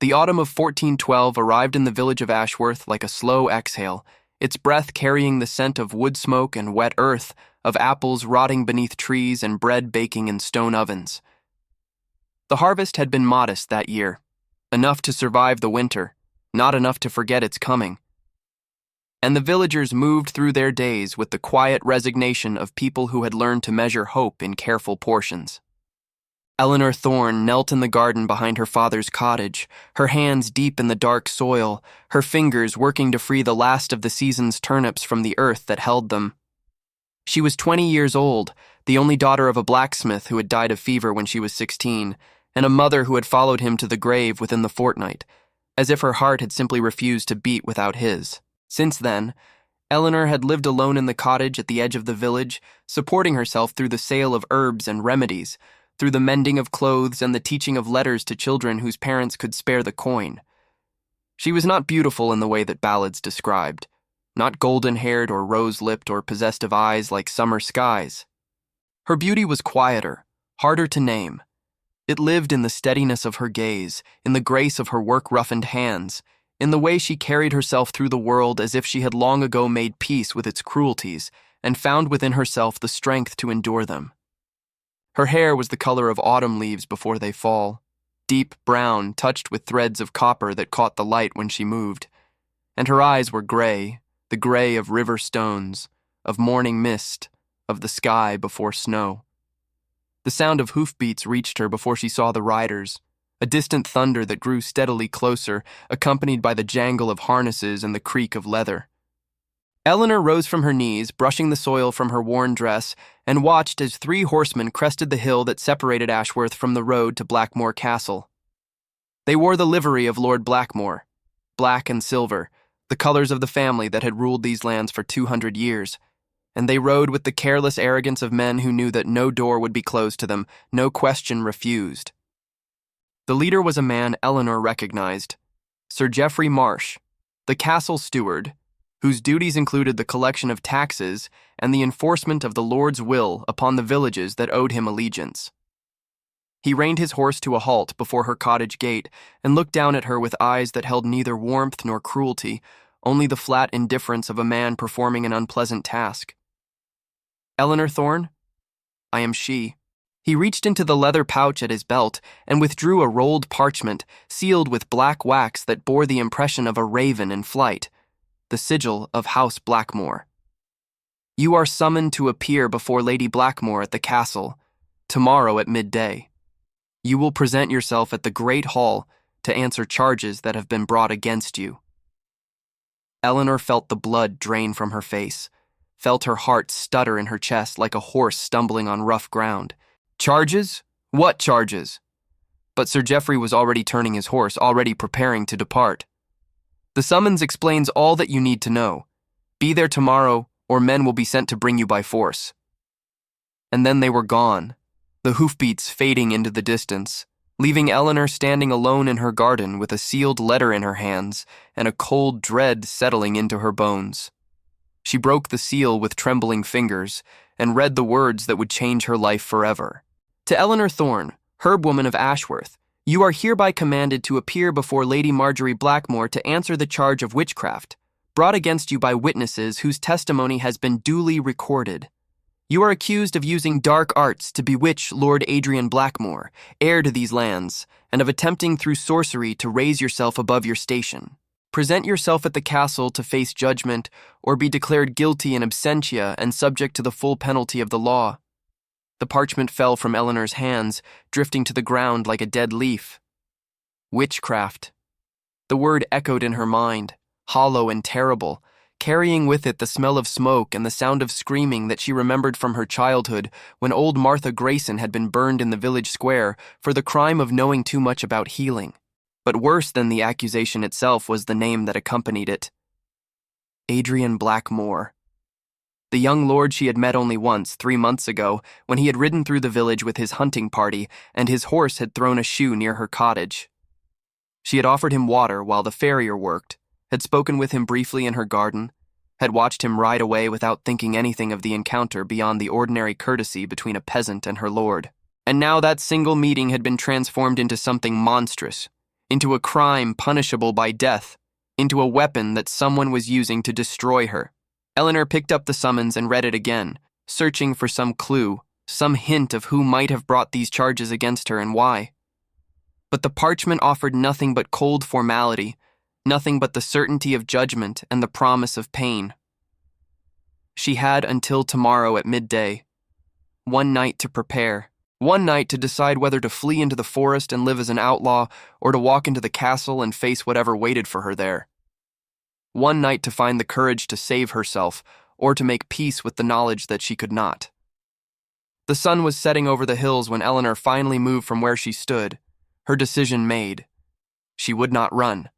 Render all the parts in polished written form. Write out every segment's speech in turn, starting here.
The autumn of 1412 arrived in the village of Ashworth like a slow exhale, its breath carrying the scent of wood smoke and wet earth, of apples rotting beneath trees and bread baking in stone ovens. The harvest had been modest that year, enough to survive the winter, not enough to forget its coming. And the villagers moved through their days with the quiet resignation of people who had learned to measure hope in careful portions. Eleanor Thorne knelt in the garden behind her father's cottage, her hands deep in the dark soil, her fingers working to free the last of the season's turnips from the earth that held them. She was 20 years old, the only daughter of a blacksmith who had died of fever when she was 16, and a mother who had followed him to the grave within the fortnight, as if her heart had simply refused to beat without his. Since then, Eleanor had lived alone in the cottage at the edge of the village, supporting herself through the sale of herbs and remedies, through the mending of clothes and the teaching of letters to children whose parents could spare the coin. She was not beautiful in the way that ballads described, not golden-haired or rose-lipped or possessed of eyes like summer skies. Her beauty was quieter, harder to name. It lived in the steadiness of her gaze, in the grace of her work-roughened hands, in the way she carried herself through the world as if she had long ago made peace with its cruelties and found within herself the strength to endure them. Her hair was the color of autumn leaves before they fall, deep brown touched with threads of copper that caught the light when she moved, and her eyes were gray, the gray of river stones, of morning mist, of the sky before snow. The sound of hoofbeats reached her before she saw the riders, a distant thunder that grew steadily closer, accompanied by the jangle of harnesses and the creak of leather. Eleanor rose from her knees, brushing the soil from her worn dress, and watched as 3 horsemen crested the hill that separated Ashworth from the road to Blackmore Castle. They wore the livery of Lord Blackmore, black and silver, the colors of the family that had ruled these lands for 200 years, and they rode with the careless arrogance of men who knew that no door would be closed to them, no question refused. The leader was a man Eleanor recognized, Sir Geoffrey Marsh, the castle steward, whose duties included the collection of taxes and the enforcement of the Lord's will upon the villages that owed him allegiance. He reined his horse to a halt before her cottage gate and looked down at her with eyes that held neither warmth nor cruelty, only the flat indifference of a man performing an unpleasant task. "Eleanor Thorne? I am she." He reached into the leather pouch at his belt and withdrew a rolled parchment sealed with black wax that bore the impression of a raven in flight, the sigil of House Blackmore. "You are summoned to appear before Lady Blackmore at the castle, tomorrow at midday. You will present yourself at the Great Hall to answer charges that have been brought against you." Eleanor felt the blood drain from her face, felt her heart stutter in her chest like a horse stumbling on rough ground. Charges? What charges? But Sir Geoffrey was already turning his horse, already preparing to depart. "The summons explains all that you need to know. Be there tomorrow, or men will be sent to bring you by force." And then they were gone, the hoofbeats fading into the distance, leaving Eleanor standing alone in her garden with a sealed letter in her hands and a cold dread settling into her bones. She broke the seal with trembling fingers and read the words that would change her life forever. To Eleanor Thorne, Herbwoman of Ashworth, you are hereby commanded to appear before Lady Marjorie Blackmore to answer the charge of witchcraft, brought against you by witnesses whose testimony has been duly recorded. You are accused of using dark arts to bewitch Lord Adrian Blackmore, heir to these lands, and of attempting through sorcery to raise yourself above your station. Present yourself at the castle to face judgment, or be declared guilty in absentia and subject to the full penalty of the law. The parchment fell from Eleanor's hands, drifting to the ground like a dead leaf. Witchcraft. The word echoed in her mind, hollow and terrible, carrying with it the smell of smoke and the sound of screaming that she remembered from her childhood when old Martha Grayson had been burned in the village square for the crime of knowing too much about healing. But worse than the accusation itself was the name that accompanied it. Adrian Blackmore. The young lord she had met only once, 3 months ago, when he had ridden through the village with his hunting party and his horse had thrown a shoe near her cottage. She had offered him water while the farrier worked, had spoken with him briefly in her garden, had watched him ride away without thinking anything of the encounter beyond the ordinary courtesy between a peasant and her lord. And now that single meeting had been transformed into something monstrous, into a crime punishable by death, into a weapon that someone was using to destroy her. Eleanor picked up the summons and read it again, searching for some clue, some hint of who might have brought these charges against her and why. But the parchment offered nothing but cold formality, nothing but the certainty of judgment and the promise of pain. She had until tomorrow at midday, one night to prepare, one night to decide whether to flee into the forest and live as an outlaw or to walk into the castle and face whatever waited for her there. One night to find the courage to save herself or to make peace with the knowledge that she could not. The sun was setting over the hills when Eleanor finally moved from where she stood, her decision made. She would not run.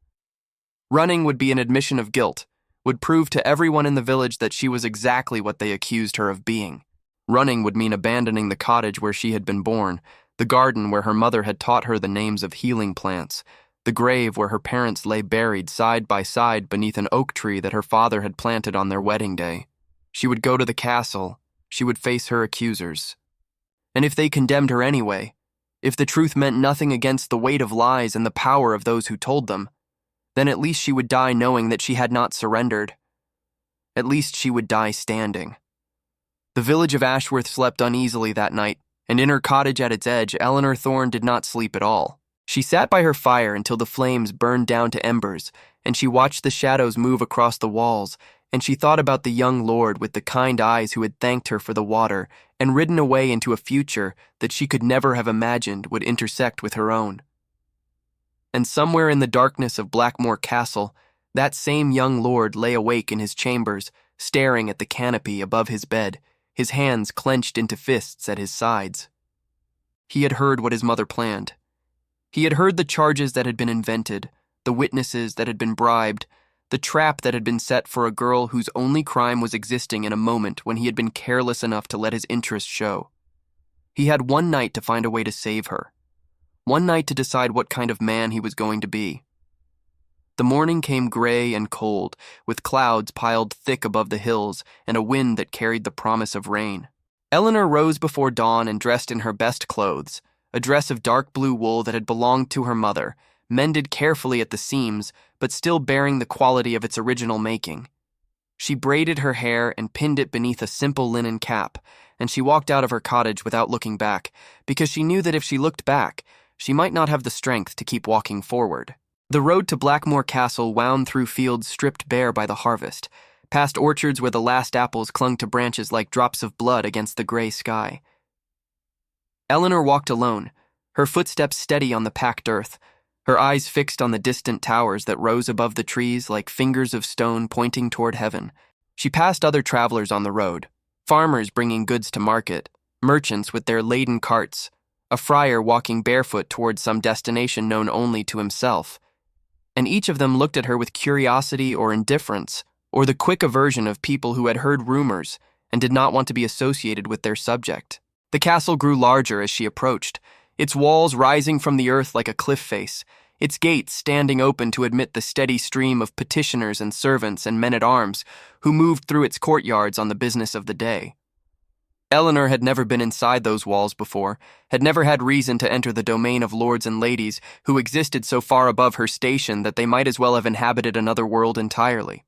Running would be an admission of guilt, would prove to everyone in the village that she was exactly what they accused her of being. Running would mean abandoning the cottage where she had been born, the garden where her mother had taught her the names of healing plants, the grave where her parents lay buried side by side beneath an oak tree that her father had planted on their wedding day. She would go to the castle. She would face her accusers. And if they condemned her anyway, if the truth meant nothing against the weight of lies and the power of those who told them, then at least she would die knowing that she had not surrendered. At least she would die standing. The village of Ashworth slept uneasily that night, and in her cottage at its edge, Eleanor Thorne did not sleep at all. She sat by her fire until the flames burned down to embers, and she watched the shadows move across the walls, and she thought about the young lord with the kind eyes who had thanked her for the water and ridden away into a future that she could never have imagined would intersect with her own. And somewhere in the darkness of Blackmore Castle, that same young lord lay awake in his chambers, staring at the canopy above his bed, his hands clenched into fists at his sides. He had heard what his mother planned. He had heard the charges that had been invented, the witnesses that had been bribed, the trap that had been set for a girl whose only crime was existing in a moment when he had been careless enough to let his interest show. He had one night to find a way to save her, one night to decide what kind of man he was going to be. The morning came gray and cold, with clouds piled thick above the hills and a wind that carried the promise of rain. Eleanor rose before dawn and dressed in her best clothes, a dress of dark blue wool that had belonged to her mother, mended carefully at the seams, but still bearing the quality of its original making. She braided her hair and pinned it beneath a simple linen cap, and she walked out of her cottage without looking back, because she knew that if she looked back, she might not have the strength to keep walking forward. The road to Blackmore Castle wound through fields stripped bare by the harvest, past orchards where the last apples clung to branches like drops of blood against the gray sky. Eleanor walked alone, her footsteps steady on the packed earth, her eyes fixed on the distant towers that rose above the trees like fingers of stone pointing toward heaven. She passed other travelers on the road, farmers bringing goods to market, merchants with their laden carts, a friar walking barefoot toward some destination known only to himself. And each of them looked at her with curiosity or indifference, or the quick aversion of people who had heard rumors and did not want to be associated with their subject. The castle grew larger as she approached, its walls rising from the earth like a cliff face, its gates standing open to admit the steady stream of petitioners and servants and men-at-arms who moved through its courtyards on the business of the day. Eleanor had never been inside those walls before, had never had reason to enter the domain of lords and ladies who existed so far above her station that they might as well have inhabited another world entirely.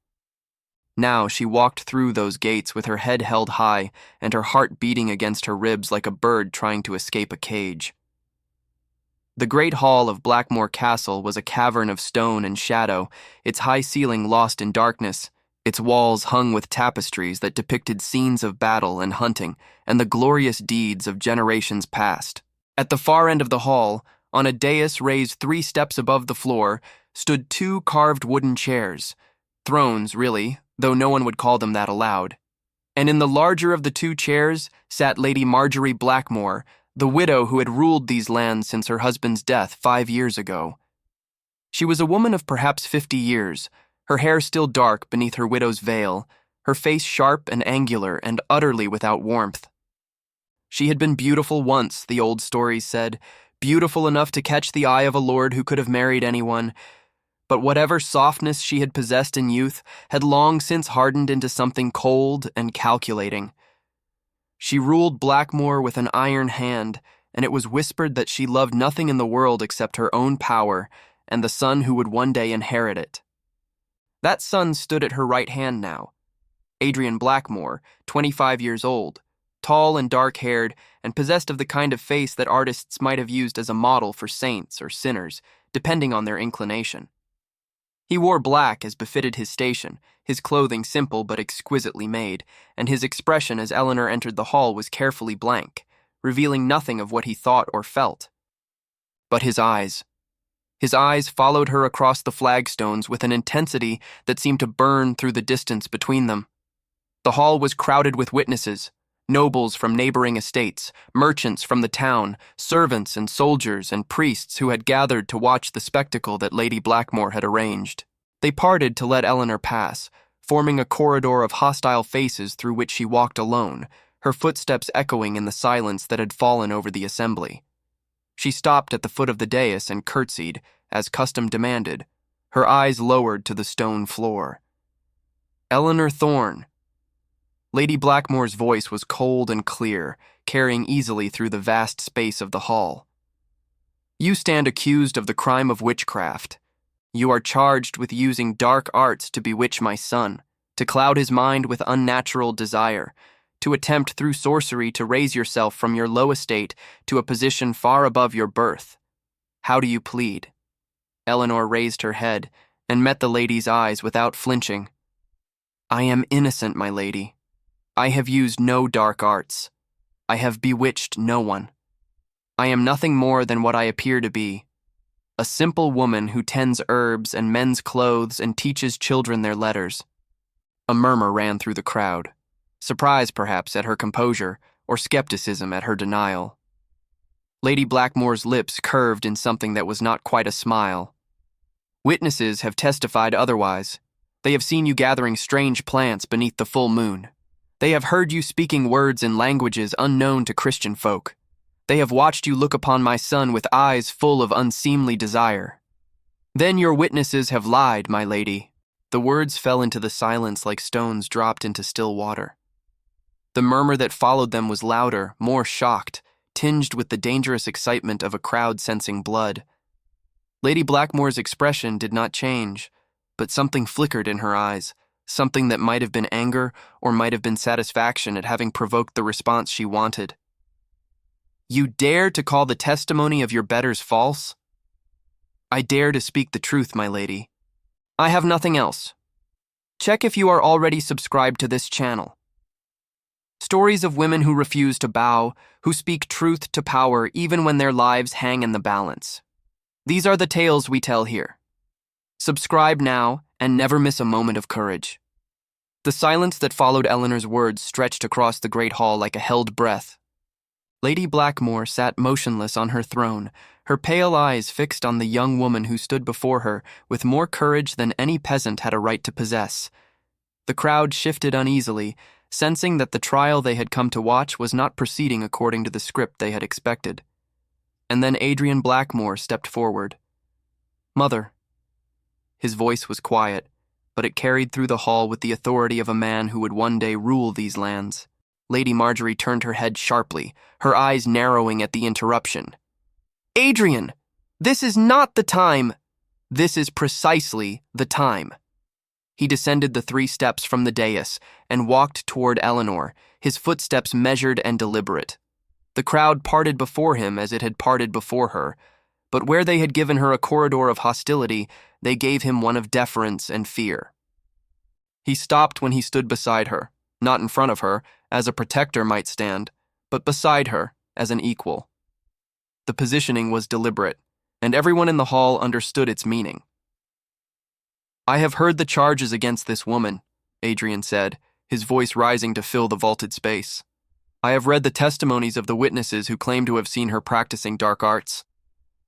Now she walked through those gates with her head held high and her heart beating against her ribs like a bird trying to escape a cage. The great hall of Blackmore Castle was a cavern of stone and shadow, its high ceiling lost in darkness, its walls hung with tapestries that depicted scenes of battle and hunting and the glorious deeds of generations past. At the far end of the hall, on a dais raised 3 steps above the floor, stood 2 carved wooden chairs, thrones, really, though no one would call them that aloud. And in the larger of the 2 chairs sat Lady Marjorie Blackmore, the widow who had ruled these lands since her husband's death 5 years ago. She was a woman of perhaps 50 years, her hair still dark beneath her widow's veil, her face sharp and angular and utterly without warmth. She had been beautiful once, the old stories said, beautiful enough to catch the eye of a lord who could have married anyone, but whatever softness she had possessed in youth had long since hardened into something cold and calculating. She ruled Blackmore with an iron hand, and it was whispered that she loved nothing in the world except her own power and the son who would one day inherit it. That son stood at her right hand now. Adrian Blackmore, 25 years old, tall and dark-haired, and possessed of the kind of face that artists might have used as a model for saints or sinners, depending on their inclination. He wore black as befitted his station, his clothing simple but exquisitely made, and his expression as Eleanor entered the hall was carefully blank, revealing nothing of what he thought or felt. But his eyes followed her across the flagstones with an intensity that seemed to burn through the distance between them. The hall was crowded with witnesses, nobles from neighboring estates, merchants from the town, servants and soldiers and priests who had gathered to watch the spectacle that Lady Blackmore had arranged. They parted to let Eleanor pass, forming a corridor of hostile faces through which she walked alone, her footsteps echoing in the silence that had fallen over the assembly. She stopped at the foot of the dais and curtsied, as custom demanded, her eyes lowered to the stone floor. Eleanor Thorne. Lady Blackmore's voice was cold and clear, carrying easily through the vast space of the hall. You stand accused of the crime of witchcraft. You are charged with using dark arts to bewitch my son, to cloud his mind with unnatural desire, to attempt through sorcery to raise yourself from your low estate to a position far above your birth. How do you plead? Eleanor raised her head and met the lady's eyes without flinching. I am innocent, my lady. I have used no dark arts. I have bewitched no one. I am nothing more than what I appear to be, a simple woman who tends herbs and mends clothes and teaches children their letters. A murmur ran through the crowd, surprise perhaps at her composure or skepticism at her denial. Lady Blackmore's lips curved in something that was not quite a smile. Witnesses have testified otherwise. They have seen you gathering strange plants beneath the full moon. They have heard you speaking words in languages unknown to Christian folk. They have watched you look upon my son with eyes full of unseemly desire. Then your witnesses have lied, my lady. The words fell into the silence like stones dropped into still water. The murmur that followed them was louder, more shocked, tinged with the dangerous excitement of a crowd sensing blood. Lady Blackmore's expression did not change, but something flickered in her eyes. Something that might have been anger or might have been satisfaction at having provoked the response she wanted. You dare to call the testimony of your betters false? I dare to speak the truth, my lady. I have nothing else. Check if you are already subscribed to this channel. Stories of women who refuse to bow, who speak truth to power even when their lives hang in the balance. These are the tales we tell here. Subscribe now and never miss a moment of courage. The silence that followed Eleanor's words stretched across the great hall like a held breath. Lady Blackmore sat motionless on her throne, her pale eyes fixed on the young woman who stood before her with more courage than any peasant had a right to possess. The crowd shifted uneasily, sensing that the trial they had come to watch was not proceeding according to the script they had expected. And then Adrian Blackmore stepped forward. Mother. His voice was quiet, but it carried through the hall with the authority of a man who would one day rule these lands. Lady Marjorie turned her head sharply, her eyes narrowing at the interruption. Adrian, this is not the time. This is precisely the time. He descended the 3 steps from the dais and walked toward Eleanor, his footsteps measured and deliberate. The crowd parted before him as it had parted before her, but where they had given her a corridor of hostility, they gave him one of deference and fear. He stopped when he stood beside her, not in front of her, as a protector might stand, but beside her, as an equal. The positioning was deliberate, and everyone in the hall understood its meaning. I have heard the charges against this woman, Adrian said, his voice rising to fill the vaulted space. I have read the testimonies of the witnesses who claim to have seen her practicing dark arts.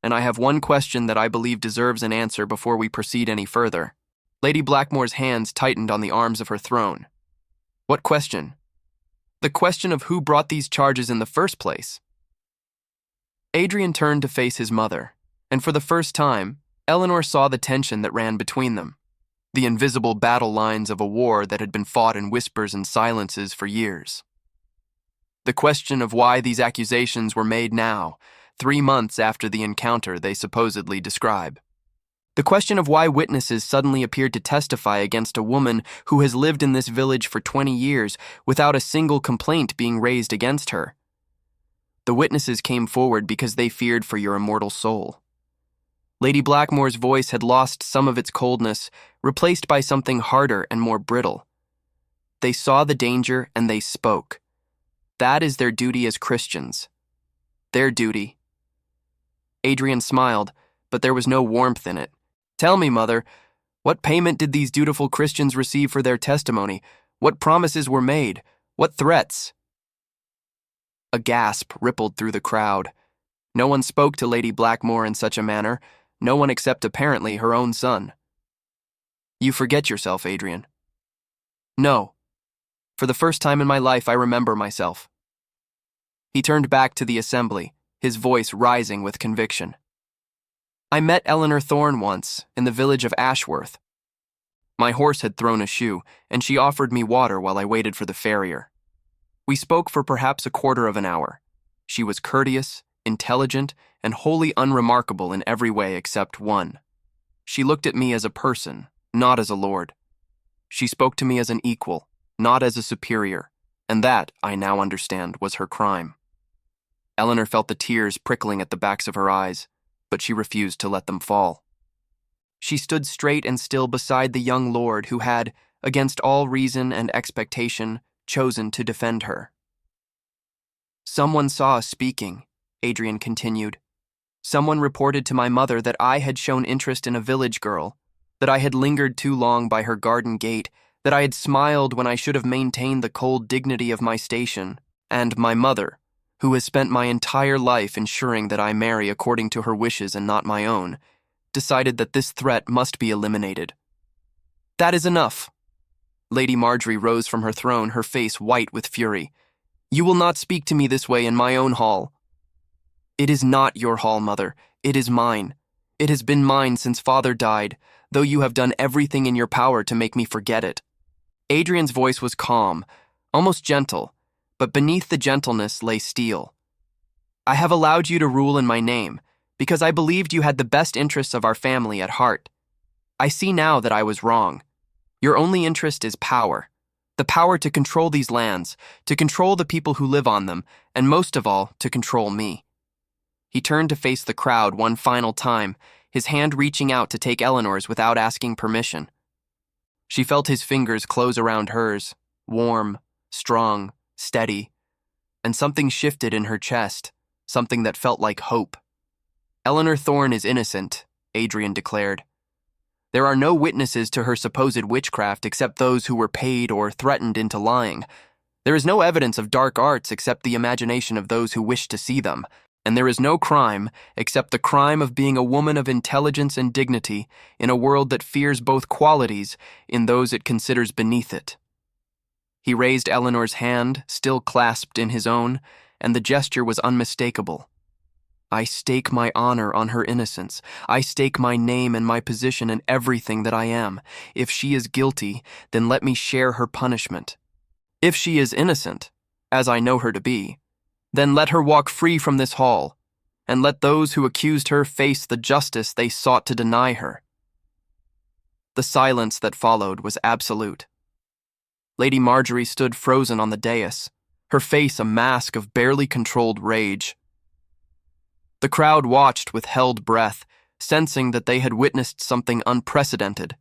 And I have one question that I believe deserves an answer before we proceed any further. Lady Blackmore's hands tightened on the arms of her throne. What question? The question of who brought these charges in the first place. Adrian turned to face his mother, and for the first time, Eleanor saw the tension that ran between them, the invisible battle lines of a war that had been fought in whispers and silences for years. The question of why these accusations were made now, 3 months after the encounter they supposedly describe. The question of why witnesses suddenly appeared to testify against a woman who has lived in this village for 20 years without a single complaint being raised against her. The witnesses came forward because they feared for your immortal soul. Lady Blackmore's voice had lost some of its coldness, replaced by something harder and more brittle. They saw the danger and they spoke. That is their duty as Christians. Their duty. Adrian smiled, but there was no warmth in it. Tell me, Mother, what payment did these dutiful Christians receive for their testimony? What promises were made? What threats? A gasp rippled through the crowd. No one spoke to Lady Blackmore in such a manner, no one except apparently her own son. You forget yourself, Adrian. No. For the first time in my life, I remember myself. He turned back to the assembly, his voice rising with conviction. I met Eleanor Thorne once, in the village of Ashworth. My horse had thrown a shoe, and she offered me water while I waited for the farrier. We spoke for perhaps a quarter of an hour. She was courteous, intelligent, and wholly unremarkable in every way except one. She looked at me as a person, not as a lord. She spoke to me as an equal, not as a superior, and that, I now understand, was her crime. Eleanor felt the tears prickling at the backs of her eyes, but she refused to let them fall. She stood straight and still beside the young lord who had, against all reason and expectation, chosen to defend her. Someone saw us speaking, Adrian continued. Someone reported to my mother that I had shown interest in a village girl, that I had lingered too long by her garden gate, that I had smiled when I should have maintained the cold dignity of my station, and my mother, who has spent my entire life ensuring that I marry according to her wishes and not my own, decided that this threat must be eliminated. That is enough. Lady Marjorie rose from her throne, her face white with fury. You will not speak to me this way in my own hall. It is not your hall, Mother. It is mine. It has been mine since Father died, though you have done everything in your power to make me forget it. Adrian's voice was calm, almost gentle, but beneath the gentleness lay steel. I have allowed you to rule in my name, because I believed you had the best interests of our family at heart. I see now that I was wrong. Your only interest is power. The power to control these lands, to control the people who live on them, and most of all, to control me. He turned to face the crowd one final time, his hand reaching out to take Eleanor's without asking permission. She felt his fingers close around hers, warm, strong, steady, and something shifted in her chest, something that felt like hope. Eleanor Thorne is innocent, Adrian declared. There are no witnesses to her supposed witchcraft except those who were paid or threatened into lying. There is no evidence of dark arts except the imagination of those who wish to see them, and there is no crime except the crime of being a woman of intelligence and dignity in a world that fears both qualities in those it considers beneath it. He raised Eleanor's hand, still clasped in his own, and the gesture was unmistakable. I stake my honor on her innocence. I stake my name and my position and everything that I am. If she is guilty, then let me share her punishment. If she is innocent, as I know her to be, then let her walk free from this hall, and let those who accused her face the justice they sought to deny her. The silence that followed was absolute. Lady Marjorie stood frozen on the dais, her face a mask of barely controlled rage. The crowd watched with held breath, sensing that they had witnessed something unprecedented.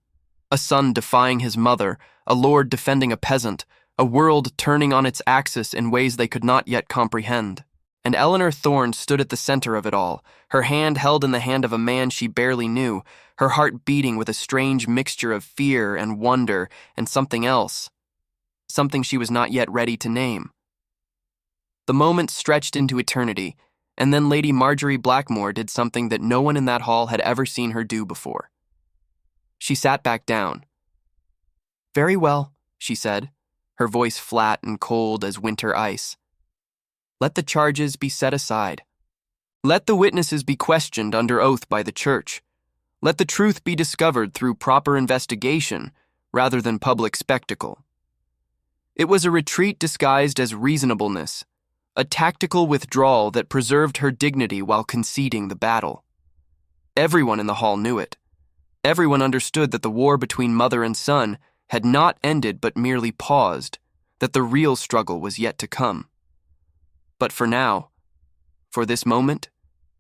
A son defying his mother, a lord defending a peasant, a world turning on its axis in ways they could not yet comprehend. And Eleanor Thorne stood at the center of it all, her hand held in the hand of a man she barely knew, her heart beating with a strange mixture of fear and wonder and something else, something she was not yet ready to name. The moment stretched into eternity, and then Lady Marjorie Blackmore did something that no one in that hall had ever seen her do before. She sat back down. Very well, she said, her voice flat and cold as winter ice. Let the charges be set aside. Let the witnesses be questioned under oath by the church. Let the truth be discovered through proper investigation rather than public spectacle. It was a retreat disguised as reasonableness, a tactical withdrawal that preserved her dignity while conceding the battle. Everyone in the hall knew it. Everyone understood that the war between mother and son had not ended but merely paused, that the real struggle was yet to come. But for now, for this moment,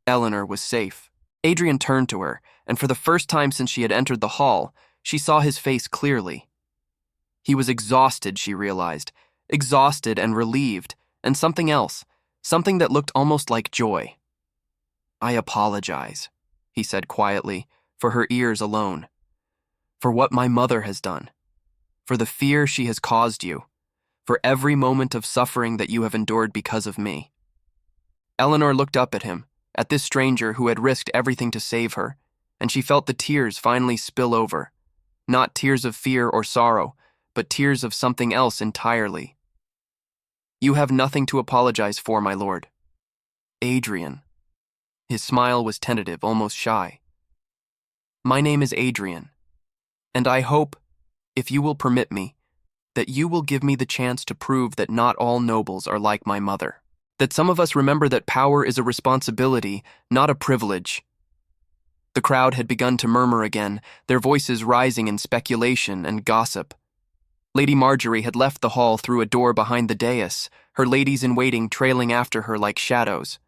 Eleanor was safe. Adrian turned to her, and for the first time since she had entered the hall, she saw his face clearly. He was exhausted, she realized, exhausted and relieved, and something else, something that looked almost like joy. "I apologize," he said quietly, for her ears alone. "For what my mother has done, for the fear she has caused you, for every moment of suffering that you have endured because of me." Eleanor looked up at him, at this stranger who had risked everything to save her, and she felt the tears finally spill over. Not tears of fear or sorrow, but tears of something else entirely. "You have nothing to apologize for, my lord." "Adrian." His smile was tentative, almost shy. "My name is Adrian, and I hope, if you will permit me, that you will give me the chance to prove that not all nobles are like my mother. That some of us remember that power is a responsibility, not a privilege." The crowd had begun to murmur again, their voices rising in speculation and gossip. Lady Marjorie had left the hall through a door behind the dais, her ladies-in-waiting trailing after her like shadows.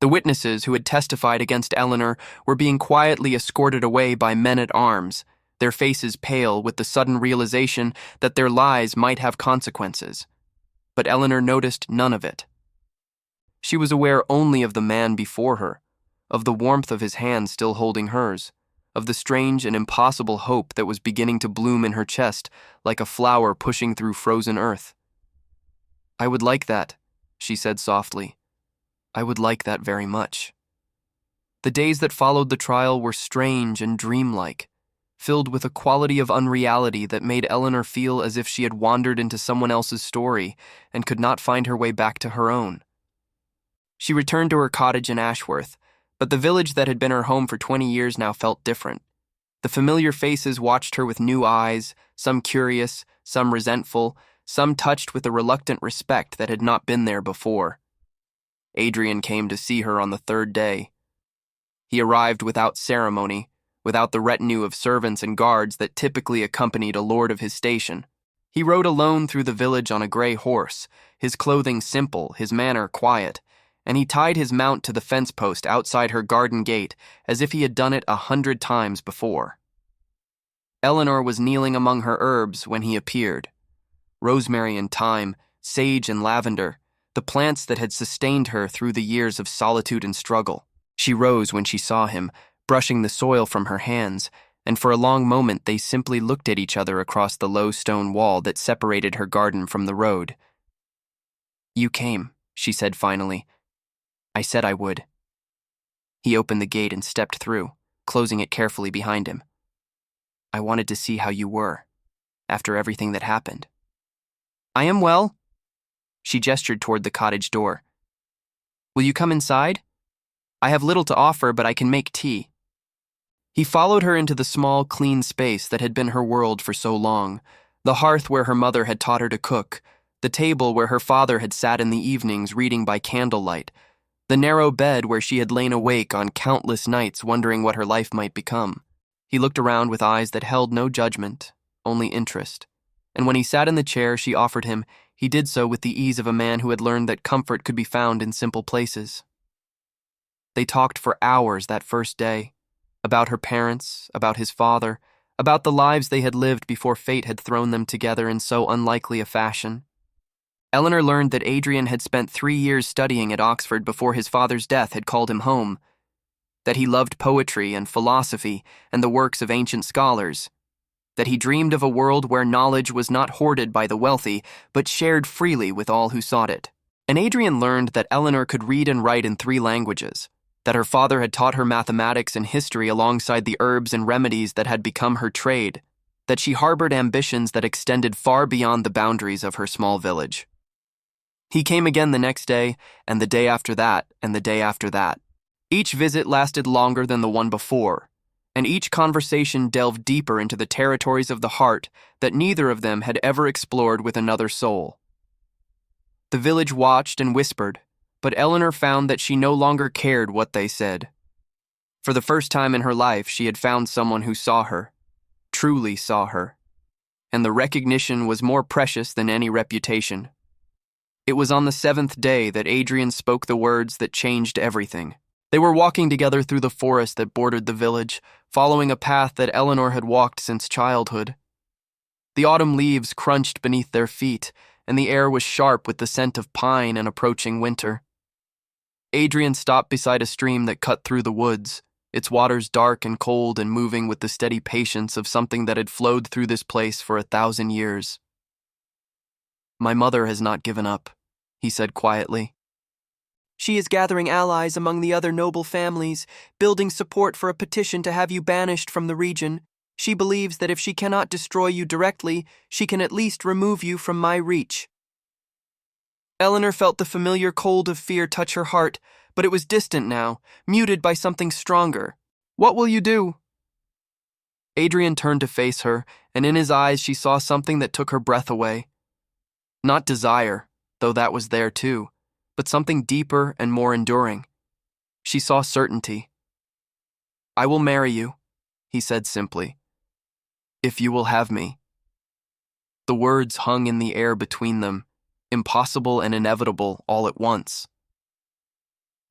The witnesses who had testified against Eleanor were being quietly escorted away by men-at-arms, their faces pale with the sudden realization that their lies might have consequences. But Eleanor noticed none of it. She was aware only of the man before her, of the warmth of his hand still holding hers, of the strange and impossible hope that was beginning to bloom in her chest like a flower pushing through frozen earth. "I would like that," she said softly. "I would like that very much." The days that followed the trial were strange and dreamlike, filled with a quality of unreality that made Eleanor feel as if she had wandered into someone else's story and could not find her way back to her own. She returned to her cottage in Ashworth, but the village that had been her home for 20 years now felt different. The familiar faces watched her with new eyes, some curious, some resentful, some touched with a reluctant respect that had not been there before. Adrian came to see her on the third day. He arrived without ceremony, without the retinue of servants and guards that typically accompanied a lord of his station. He rode alone through the village on a gray horse, his clothing simple, his manner quiet, and he tied his mount to the fence post outside her garden gate as if he had done it 100 times before. Eleanor was kneeling among her herbs when he appeared. Rosemary and thyme, sage and lavender, the plants that had sustained her through the years of solitude and struggle. She rose when she saw him, brushing the soil from her hands, and for a long moment they simply looked at each other across the low stone wall that separated her garden from the road. "You came," she said finally. "I said I would." He opened the gate and stepped through, closing it carefully behind him. "I wanted to see how you were, after everything that happened." "I am well." She gestured toward the cottage door. "Will you come inside? I have little to offer, but I can make tea." He followed her into the small, clean space that had been her world for so long, the hearth where her mother had taught her to cook, the table where her father had sat in the evenings reading by candlelight, the narrow bed where she had lain awake on countless nights wondering what her life might become. He looked around with eyes that held no judgment, only interest, and when he sat in the chair she offered him, he did so with the ease of a man who had learned that comfort could be found in simple places. They talked for hours that first day, about her parents, about his father, about the lives they had lived before fate had thrown them together in so unlikely a fashion. Eleanor learned that Adrian had spent 3 years studying at Oxford before his father's death had called him home, that he loved poetry and philosophy and the works of ancient scholars, that he dreamed of a world where knowledge was not hoarded by the wealthy, but shared freely with all who sought it. And Adrian learned that Eleanor could read and write in 3 languages, that her father had taught her mathematics and history alongside the herbs and remedies that had become her trade, that she harbored ambitions that extended far beyond the boundaries of her small village. He came again the next day, and the day after that, and the day after that. Each visit lasted longer than the one before, and each conversation delved deeper into the territories of the heart that neither of them had ever explored with another soul. The village watched and whispered, but Eleanor found that she no longer cared what they said. For the first time in her life, she had found someone who saw her, truly saw her, and the recognition was more precious than any reputation. It was on the 7th day that Adrian spoke the words that changed everything. They were walking together through the forest that bordered the village, following a path that Eleanor had walked since childhood. The autumn leaves crunched beneath their feet, and the air was sharp with the scent of pine and approaching winter. Adrian stopped beside a stream that cut through the woods, its waters dark and cold and moving with the steady patience of something that had flowed through this place for 1,000 years. "My mother has not given up," he said quietly. "She is gathering allies among the other noble families, building support for a petition to have you banished from the region. She believes that if she cannot destroy you directly, she can at least remove you from my reach." Eleanor felt the familiar cold of fear touch her heart, but it was distant now, muted by something stronger. "What will you do?" Adrian turned to face her, and in his eyes she saw something that took her breath away. Not desire, though that was there too, but something deeper and more enduring. She saw certainty. "I will marry you," he said simply, "if you will have me." The words hung in the air between them, impossible and inevitable all at once.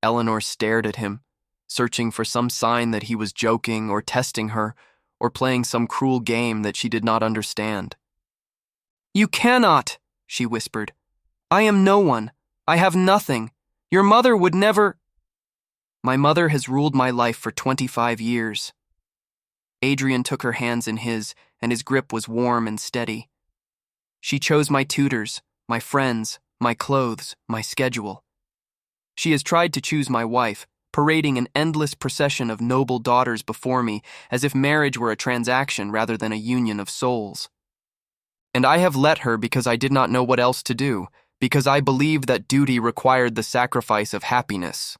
Eleanor stared at him, searching for some sign that he was joking or testing her, or playing some cruel game that she did not understand. "You cannot," she whispered. "I am no one. I have nothing. Your mother would never—" "My mother has ruled my life for 25 years. Adrian took her hands in his, and his grip was warm and steady. "She chose my tutors, my friends, my clothes, my schedule. She has tried to choose my wife, parading an endless procession of noble daughters before me as if marriage were a transaction rather than a union of souls. And I have let her because I did not know what else to do, because I believed that duty required the sacrifice of happiness."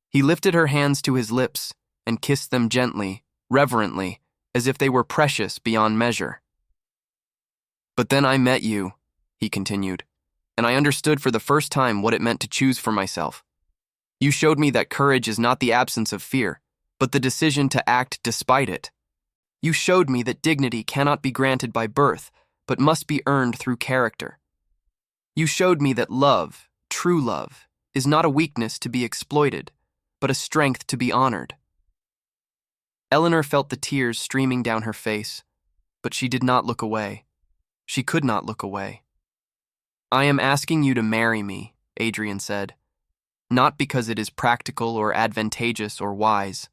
He lifted her hands to his lips and kissed them gently, reverently, as if they were precious beyond measure. "But then I met you," he continued, "and I understood for the first time what it meant to choose for myself. You showed me that courage is not the absence of fear, but the decision to act despite it. You showed me that dignity cannot be granted by birth, but must be earned through character. You showed me that love, true love, is not a weakness to be exploited, but a strength to be honored." Eleanor felt the tears streaming down her face, but she did not look away. She could not look away. "I am asking you to marry me," Adrian said, "not because it is practical or advantageous or wise.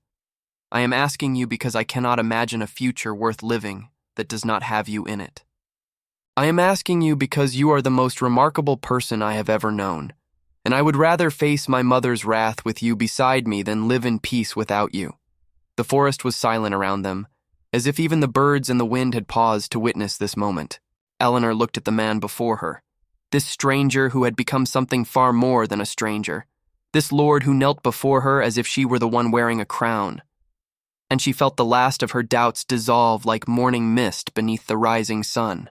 I am asking you because I cannot imagine a future worth living that does not have you in it. I am asking you because you are the most remarkable person I have ever known, and I would rather face my mother's wrath with you beside me than live in peace without you." The forest was silent around them, as if even the birds and the wind had paused to witness this moment. Eleanor looked at the man before her, this stranger who had become something far more than a stranger, this lord who knelt before her as if she were the one wearing a crown. And she felt the last of her doubts dissolve like morning mist beneath the rising sun.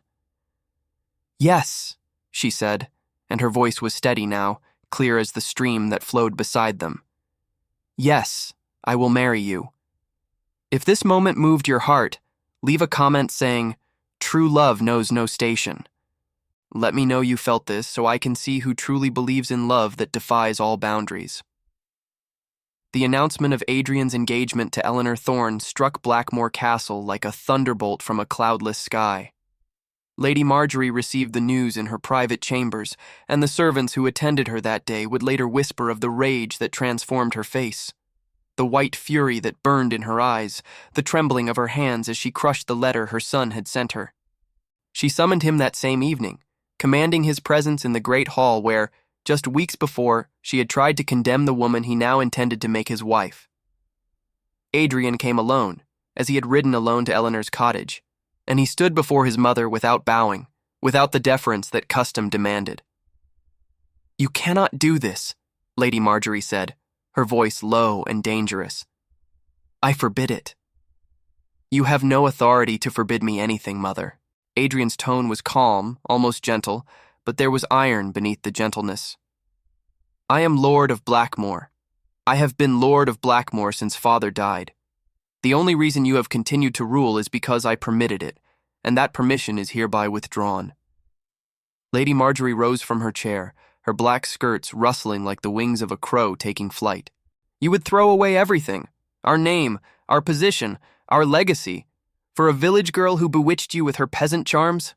"Yes," she said, and her voice was steady now, clear as the stream that flowed beside them. "Yes, I will marry you. If this moment moved your heart, leave a comment saying, 'True love knows no station.' Let me know you felt this so I can see who truly believes in love that defies all boundaries." The announcement of Adrian's engagement to Eleanor Thorne struck Blackmore Castle like a thunderbolt from a cloudless sky. Lady Marjorie received the news in her private chambers, and the servants who attended her that day would later whisper of the rage that transformed her face, the white fury that burned in her eyes, the trembling of her hands as she crushed the letter her son had sent her. She summoned him that same evening, commanding his presence in the great hall where, just weeks before, she had tried to condemn the woman he now intended to make his wife. Adrian came alone, as he had ridden alone to Eleanor's cottage, and he stood before his mother without bowing, without the deference that custom demanded. "You cannot do this," Lady Marjorie said, her voice low and dangerous. "I forbid it." "You have no authority to forbid me anything, Mother." Adrian's tone was calm, almost gentle, but there was iron beneath the gentleness. "I am Lord of Blackmore. I have been Lord of Blackmoor since father died. The only reason you have continued to rule is because I permitted it, and that permission is hereby withdrawn." Lady Marjorie rose from her chair, her black skirts rustling like the wings of a crow taking flight. "You would throw away everything, our name, our position, our legacy, for a village girl who bewitched you with her peasant charms?"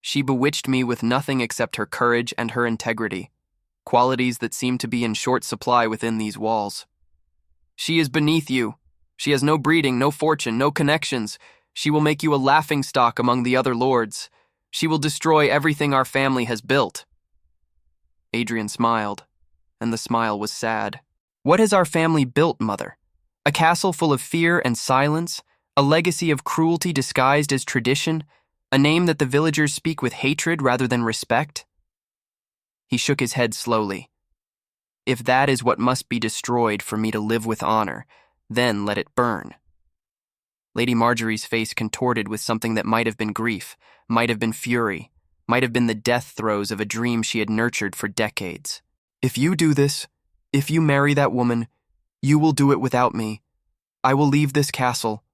"She bewitched me with nothing except her courage and her integrity, qualities that seem to be in short supply within these walls. She is beneath you. She has no breeding, no fortune, no connections. She will make you a laughingstock among the other lords. She will destroy everything our family has built." Adrian smiled, and the smile was sad. "What has our family built, mother? A castle full of fear and silence, a legacy of cruelty disguised as tradition, a name that the villagers speak with hatred rather than respect?" He shook his head slowly. "If that is what must be destroyed for me to live with honor, then let it burn." Lady Marjorie's face contorted with something that might have been grief, might have been fury, might have been the death throes of a dream she had nurtured for decades. "If you do this, if you marry that woman, you will do it without me. I will leave this castle.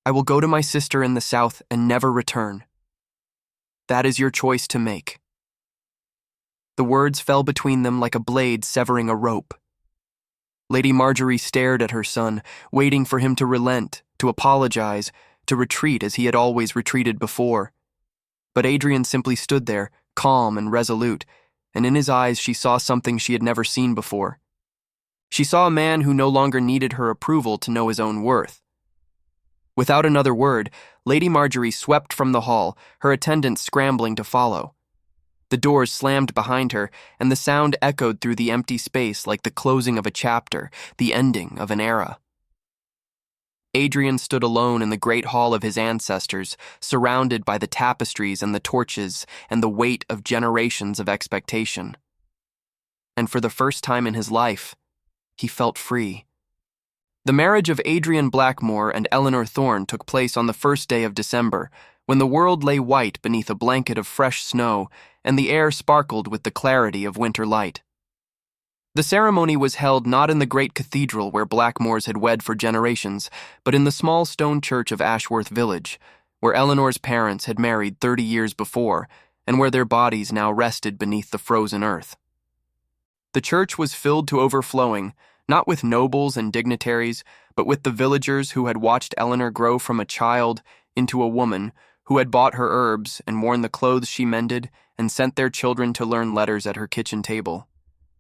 I will go to my sister in the south and never return. That is your choice to make." The words fell between them like a blade severing a rope. Lady Marjorie stared at her son, waiting for him to relent, to apologize, to retreat as he had always retreated before. But Adrian simply stood there, calm and resolute, and in his eyes she saw something she had never seen before. She saw a man who no longer needed her approval to know his own worth. Without another word, Lady Marjorie swept from the hall, her attendants scrambling to follow. The doors slammed behind her, and the sound echoed through the empty space like the closing of a chapter, the ending of an era. Adrian stood alone in the great hall of his ancestors, surrounded by the tapestries and the torches and the weight of generations of expectation. And for the first time in his life, he felt free. The marriage of Adrian Blackmoor and Eleanor Thorne took place on the first day of December, when the world lay white beneath a blanket of fresh snow and the air sparkled with the clarity of winter light. The ceremony was held not in the great cathedral where Blackmoors had wed for generations, but in the small stone church of Ashworth Village, where Eleanor's parents had married 30 years before, and where their bodies now rested beneath the frozen earth. The church was filled to overflowing, not with nobles and dignitaries, but with the villagers who had watched Eleanor grow from a child into a woman, who had bought her herbs and worn the clothes she mended and sent their children to learn letters at her kitchen table.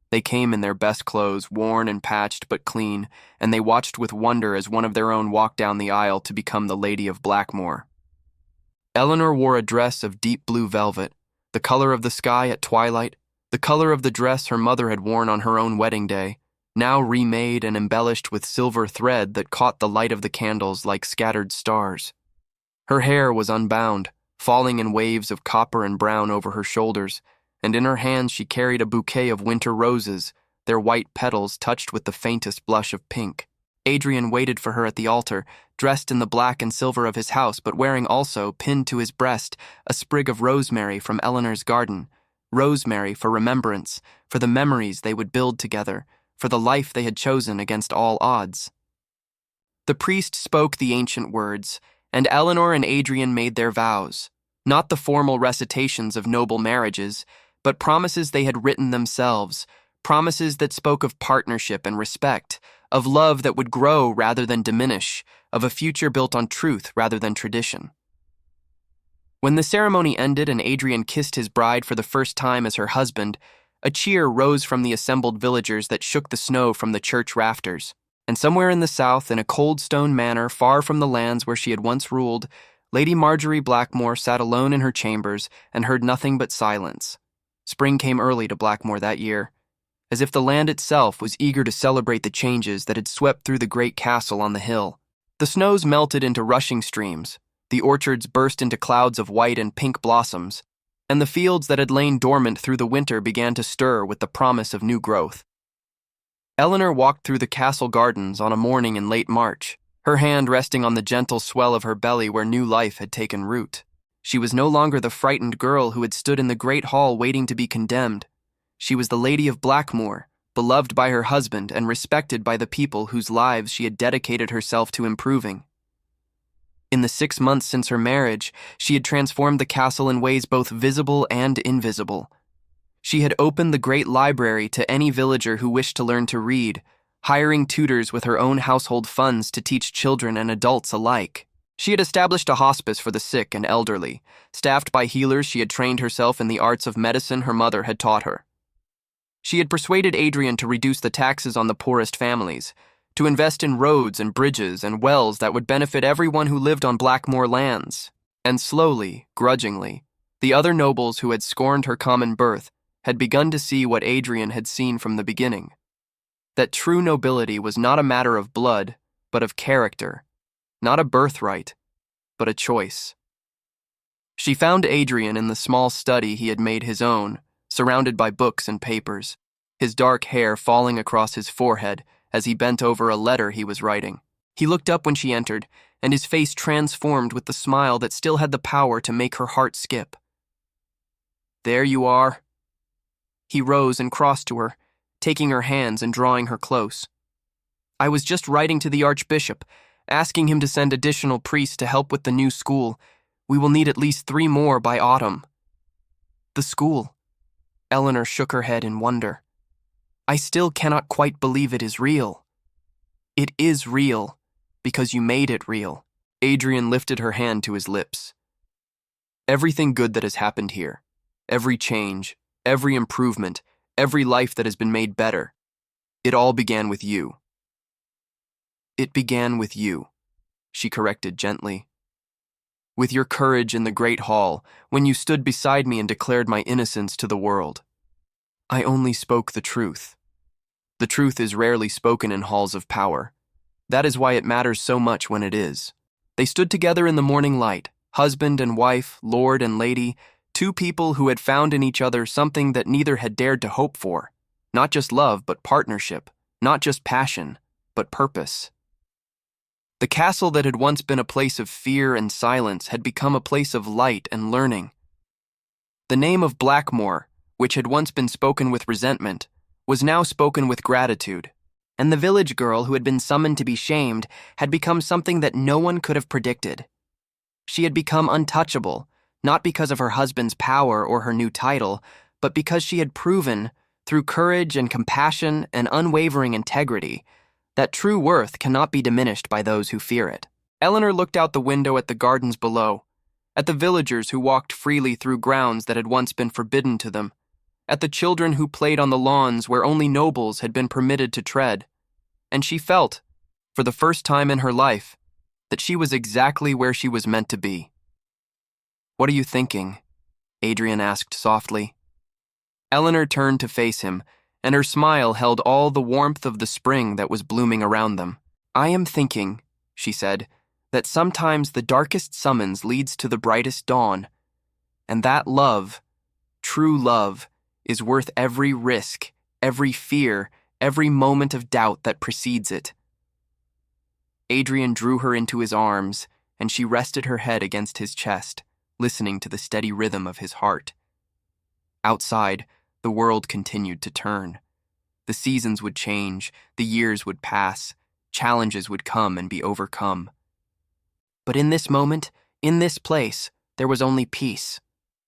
They came in their best clothes, worn and patched but clean, and they watched with wonder as one of their own walked down the aisle to become the Lady of Blackmoor. Eleanor wore a dress of deep blue velvet, the color of the sky at twilight, the color of the dress her mother had worn on her own wedding day, now remade and embellished with silver thread that caught the light of the candles like scattered stars. Her hair was unbound, falling in waves of copper and brown over her shoulders, and in her hands she carried a bouquet of winter roses, their white petals touched with the faintest blush of pink. Adrian waited for her at the altar, dressed in the black and silver of his house, but wearing also, pinned to his breast, a sprig of rosemary from Eleanor's garden. Rosemary for remembrance, for the memories they would build together, for the life they had chosen against all odds. The priest spoke the ancient words, and Eleanor and Adrian made their vows, not the formal recitations of noble marriages, but promises they had written themselves, promises that spoke of partnership and respect, of love that would grow rather than diminish, of a future built on truth rather than tradition. When the ceremony ended and Adrian kissed his bride for the first time as her husband, a cheer rose from the assembled villagers that shook the snow from the church rafters. And somewhere in the south, in a cold stone manor far from the lands where she had once ruled, Lady Marjorie Blackmoor sat alone in her chambers and heard nothing but silence. Spring came early to Blackmoor that year, as if the land itself was eager to celebrate the changes that had swept through the great castle on the hill. The snows melted into rushing streams, the orchards burst into clouds of white and pink blossoms, and the fields that had lain dormant through the winter began to stir with the promise of new growth. Eleanor walked through the castle gardens on a morning in late March, her hand resting on the gentle swell of her belly where new life had taken root. She was no longer the frightened girl who had stood in the great hall waiting to be condemned. She was the Lady of Blackmoor, beloved by her husband and respected by the people whose lives she had dedicated herself to improving. In the 6 months since her marriage, she had transformed the castle in ways both visible and invisible. She had opened the great library to any villager who wished to learn to read, hiring tutors with her own household funds to teach children and adults alike. She had established a hospice for the sick and elderly, staffed by healers she had trained herself in the arts of medicine her mother had taught her. She had persuaded Adrian to reduce the taxes on the poorest families, to invest in roads and bridges and wells that would benefit everyone who lived on Blackmoor lands. And slowly, grudgingly, the other nobles who had scorned her common birth had begun to see what Adrian had seen from the beginning. That true nobility was not a matter of blood, but of character, not a birthright, but a choice. She found Adrian in the small study he had made his own, surrounded by books and papers, his dark hair falling across his forehead as he bent over a letter he was writing. He looked up when she entered, and his face transformed with the smile that still had the power to make her heart skip. "There you are." He rose and crossed to her, taking her hands and drawing her close. "I was just writing to the Archbishop, asking him to send additional priests to help with the new school. We will need at least 3 more by autumn." "The school?" Eleanor shook her head in wonder. "I still cannot quite believe it is real." "It is real, because you made it real." Adrian lifted her hand to his lips. "Everything good that has happened here, every change, every improvement, every life that has been made better, it all began with you." "It began with you," she corrected gently. "With your courage in the great hall, when you stood beside me and declared my innocence to the world. I only spoke the truth. The truth is rarely spoken in halls of power. That is why it matters so much when it is." They stood together in the morning light, husband and wife, lord and lady, 2 people who had found in each other something that neither had dared to hope for. Not just love, but partnership. Not just passion, but purpose. The castle that had once been a place of fear and silence had become a place of light and learning. The name of Blackmoor, which had once been spoken with resentment, was now spoken with gratitude. And the village girl who had been summoned to be shamed had become something that no one could have predicted. She had become untouchable, not because of her husband's power or her new title, but because she had proven, through courage and compassion and unwavering integrity, that true worth cannot be diminished by those who fear it. Eleanor looked out the window at the gardens below, at the villagers who walked freely through grounds that had once been forbidden to them, at the children who played on the lawns where only nobles had been permitted to tread, and she felt, for the first time in her life, that she was exactly where she was meant to be. "What are you thinking?" Adrian asked softly. Eleanor turned to face him, and her smile held all the warmth of the spring that was blooming around them. "I am thinking," she said, "that sometimes the darkest summons leads to the brightest dawn, and that love, true love, is worth every risk, every fear, every moment of doubt that precedes it." Adrian drew her into his arms, and she rested her head against his chest, listening to the steady rhythm of his heart. Outside, the world continued to turn. The seasons would change, the years would pass, challenges would come and be overcome. But in this moment, in this place, there was only peace.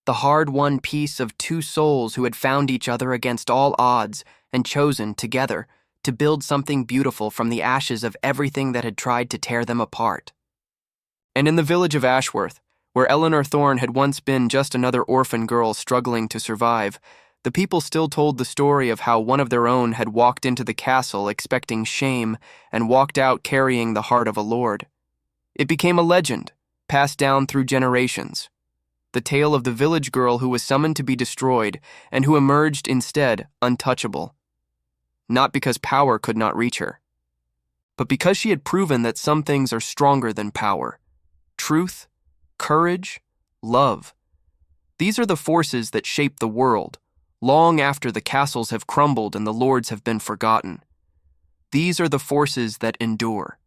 The hard-won peace of 2 souls who had found each other against all odds and chosen, together, to build something beautiful from the ashes of everything that had tried to tear them apart. And in the village of Ashworth, where Eleanor Thorne had once been just another orphan girl struggling to survive, the people still told the story of how one of their own had walked into the castle expecting shame and walked out carrying the heart of a lord. It became a legend, passed down through generations. The tale of the village girl who was summoned to be destroyed and who emerged instead untouchable. Not because power could not reach her, but because she had proven that some things are stronger than power. Truth, courage, love. These are the forces that shape the world, long after the castles have crumbled and the lords have been forgotten. These are the forces that endure.